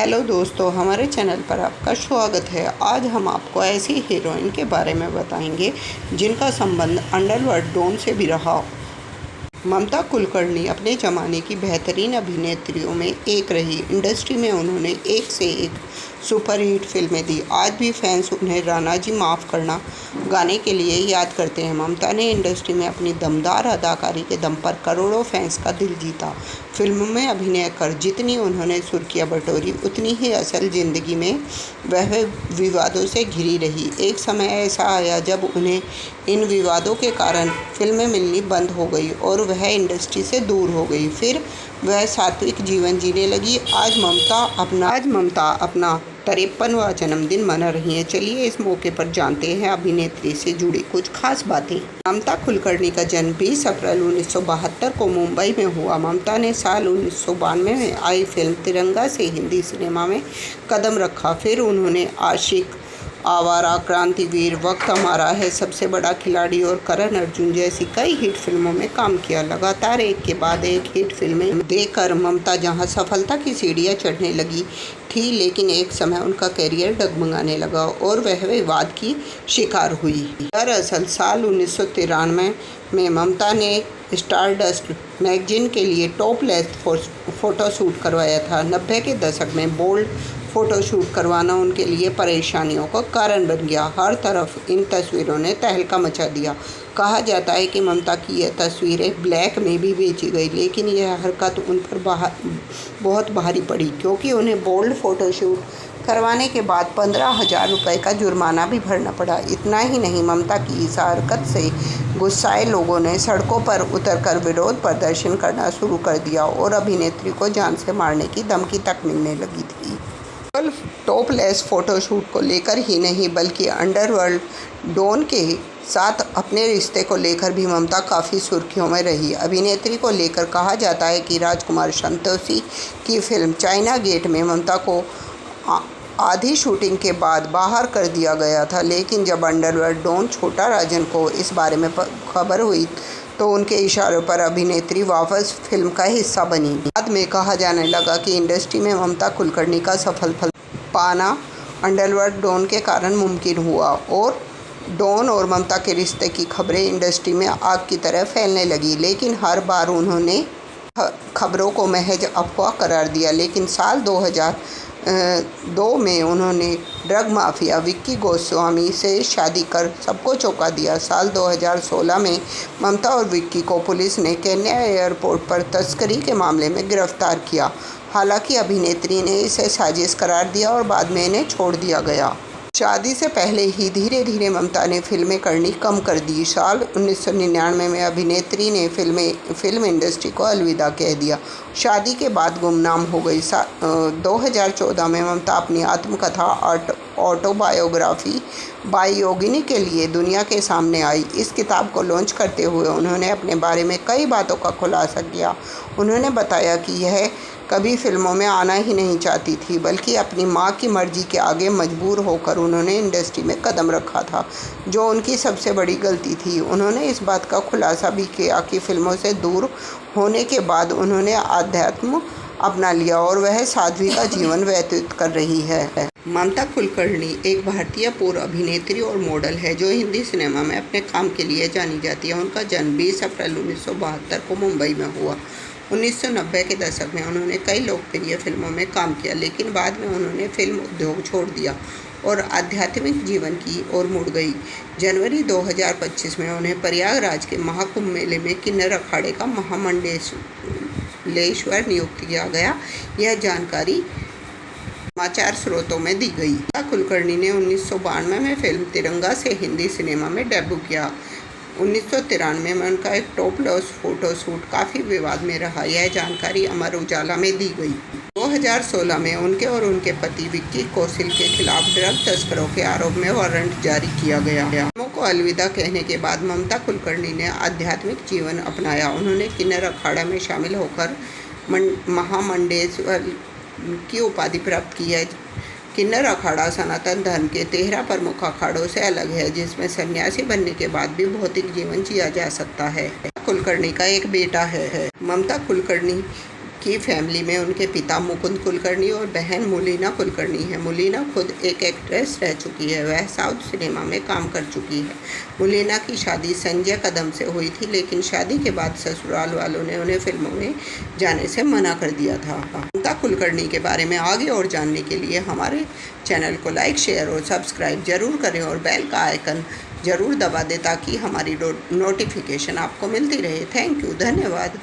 Hello दोस्तों, हमारे channel पर आपका स्वागत है। आज हम आपको ऐसी हीरोइन के बारे में बताएंगे जिनका संबंध अंडरवर्ल्ड डॉन से भी रहा। ममता कुलकर्णी अपने ज़माने की बेहतरीन अभिनेत्रियों में एक रही। इंडस्ट्री में उन्होंने एक से एक सुपरहिट फिल्में दी। आज भी फैंस उन्हें राणा जी माफ़ करना गाने के लिए याद करते हैं। ममता ने इंडस्ट्री में अपनी दमदार अदाकारी के दम पर करोड़ों फैंस का दिल जीता। फिल्मों में अभिनय कर जितनी उन्होंने सुर्खियां बटोरी, उतनी ही असल ज़िंदगी में वह विवादों से घिरी रही। एक समय ऐसा आया जब उन्हें इन विवादों के कारण फिल्में मिलनी बंद हो गई और वह इंडस्ट्री से दूर हो गई। फिर वह सात्विक जीवन जीने लगी। आज ममता अपना 53वां जन्मदिन मना रही हैं। चलिए इस मौके पर जानते हैं अभिनेत्री से जुड़ी कुछ खास बातें। ममता कुलकर्णी का जन्म 20 अप्रैल 1972 को मुंबई में हुआ। ममता ने साल 1992 में आई फिल्म तिरंगा से हिंदी सिनेमा में कदम रखा। फिर उन्होंने आशिक, आवारा, क्रांतिवीर, वक्त हमारा है, सबसे बड़ा खिलाड़ी और करण अर्जुन जैसी कई हिट फिल्मों में काम किया। लगातार एक के बाद एक हिट फिल्में देकर ममता जहां सफलता की सीढ़ियां चढ़ने लगी थी, लेकिन एक समय उनका करियर डगमगाने लगा और वह विवाद की शिकार हुई। दरअसल साल 1993 में ममता ने स्टारडस्ट मैगजीन के लिए टॉपलेस फोटोशूट करवाया था। 90 के दशक में बोल्ड फ़ोटोशूट करवाना उनके लिए परेशानियों का कारण बन गया। हर तरफ इन तस्वीरों ने तहलका मचा दिया। कहा जाता है कि ममता की यह तस्वीरें ब्लैक में भी बेची गई, लेकिन यह हरकत उन पर बहुत भारी पड़ी, क्योंकि उन्हें बोल्ड फ़ोटोशूट करवाने के बाद 15,000 रुपये का जुर्माना भी भरना पड़ा। इतना ही नहीं, ममता की इस हरकत से गुस्साए लोगों ने सड़कों पर उतरकर विरोध प्रदर्शन करना शुरू कर दिया और अभिनेत्री को जान से मारने की धमकी तक मिलने लगी थी। केवल टॉपलेस फोटोशूट को लेकर ही नहीं, बल्कि अंडरवर्ल्ड डॉन के साथ अपने रिश्ते को लेकर भी ममता काफ़ी सुर्खियों में रही। अभिनेत्री को लेकर कहा जाता है कि राजकुमार संतोषी की फिल्म चाइना गेट में ममता को आधी शूटिंग के बाद बाहर कर दिया गया था, लेकिन जब अंडरवर्ल्ड डॉन छोटा राजन को इस बारे में खबर हुई तो उनके इशारों पर अभिनेत्री वापस फिल्म का हिस्सा बनी। बाद में कहा जाने लगा कि इंडस्ट्री में ममता कुलकर्णी का सफल पाना अंडरवर्ल्ड डॉन के कारण मुमकिन हुआ और डॉन और ममता के रिश्ते की खबरें इंडस्ट्री में आग की तरह फैलने लगी। लेकिन हर बार उन्होंने खबरों को महज अफवाह करार दिया। लेकिन साल 2002 में उन्होंने ड्रग माफिया विक्की गोस्वामी से शादी कर सबको चौंका दिया। साल 2016 में ममता और विक्की को पुलिस ने केन्या एयरपोर्ट पर तस्करी के मामले में गिरफ्तार किया। हालांकि अभिनेत्री ने इसे साजिश करार दिया और बाद में इन्हें छोड़ दिया गया। शादी से पहले ही धीरे धीरे ममता ने फिल्में करनी कम कर दी। साल 1999 में अभिनेत्री ने फिल्म इंडस्ट्री को अलविदा कह दिया। शादी के बाद गुमनाम हो गई। 2014 में ममता अपनी आत्मकथा ऑटोबायोग्राफी बायोगिनी के लिए दुनिया के सामने आई। इस किताब को लॉन्च करते हुए उन्होंने अपने बारे में कई बातों का खुलासा किया। उन्होंने बताया कि यह कभी फिल्मों में आना ही नहीं चाहती थी, बल्कि अपनी मां की मर्जी के आगे मजबूर होकर उन्होंने इंडस्ट्री में कदम रखा था, जो उनकी सबसे बड़ी गलती थी। उन्होंने इस बात का खुलासा भी किया कि फिल्मों से दूर होने के बाद उन्होंने आध्यात्म अपना लिया और वह साध्वी का जीवन व्यतीत कर रही है। ममता कुलकर्णी एक भारतीय पूर्व अभिनेत्री और मॉडल है जो हिंदी सिनेमा में अपने काम के लिए जानी जाती है। उनका जन्म 20 अप्रैल 1972 को मुंबई में हुआ। 1990 के दशक में उन्होंने कई लोकप्रिय फिल्मों में काम किया, लेकिन बाद में उन्होंने फिल्म उद्योग छोड़ दिया और आध्यात्मिक जीवन की ओर मुड़ गई। जनवरी 2025 में उन्हें प्रयागराज के महाकुंभ मेले में किन्नर अखाड़े का महामंडलेश्वर नियुक्त किया गया। यह जानकारी समाचार स्रोतों में दी गई। ममता कुलकर्णी ने 1992 में फिल्म तिरंगा से हिंदी सिनेमा में डेब्यू किया। 1993 में उनका एक टॉपलेस फोटोशूट काफ़ी विवाद में रहा। यह जानकारी अमर उजाला में दी गई। 2016 में उनके और उनके पति विक्की कौशल के खिलाफ ड्रग तस्करों के आरोप में वारंट जारी किया गया। फिल्मों को अलविदा कहने के बाद ममता कुलकर्णी ने आध्यात्मिक जीवन अपनाया। उन्होंने किन्नर अखाड़ा में शामिल होकर महामंडलेश्वर की उपाधि प्राप्त की है। किन्नर अखाड़ा सनातन धर्म के 13 प्रमुख अखाड़ों से अलग है, जिसमें सन्यासी बनने के बाद भी भौतिक जीवन जिया जा सकता है। कुलकर्णी का एक बेटा है। ममता कुलकर्णी की फैमिली में उनके पिता मुकुंद कुलकर्णी और बहन मुलीना कुलकर्णी है। मुलीना खुद एक एक्ट्रेस रह चुकी है, वह साउथ सिनेमा में काम कर चुकी है। मुलीना की शादी संजय कदम से हुई थी, लेकिन शादी के बाद ससुराल वालों ने उन्हें फिल्मों में जाने से मना कर दिया था। ममता कुलकर्णी के बारे में आगे और जानने के लिए हमारे चैनल को लाइक, शेयर और सब्सक्राइब ज़रूर करें और बेल का आइकन ज़रूर दबा दें ताकि हमारी नोटिफिकेशन आपको मिलती रहे। थैंक यू, धन्यवाद।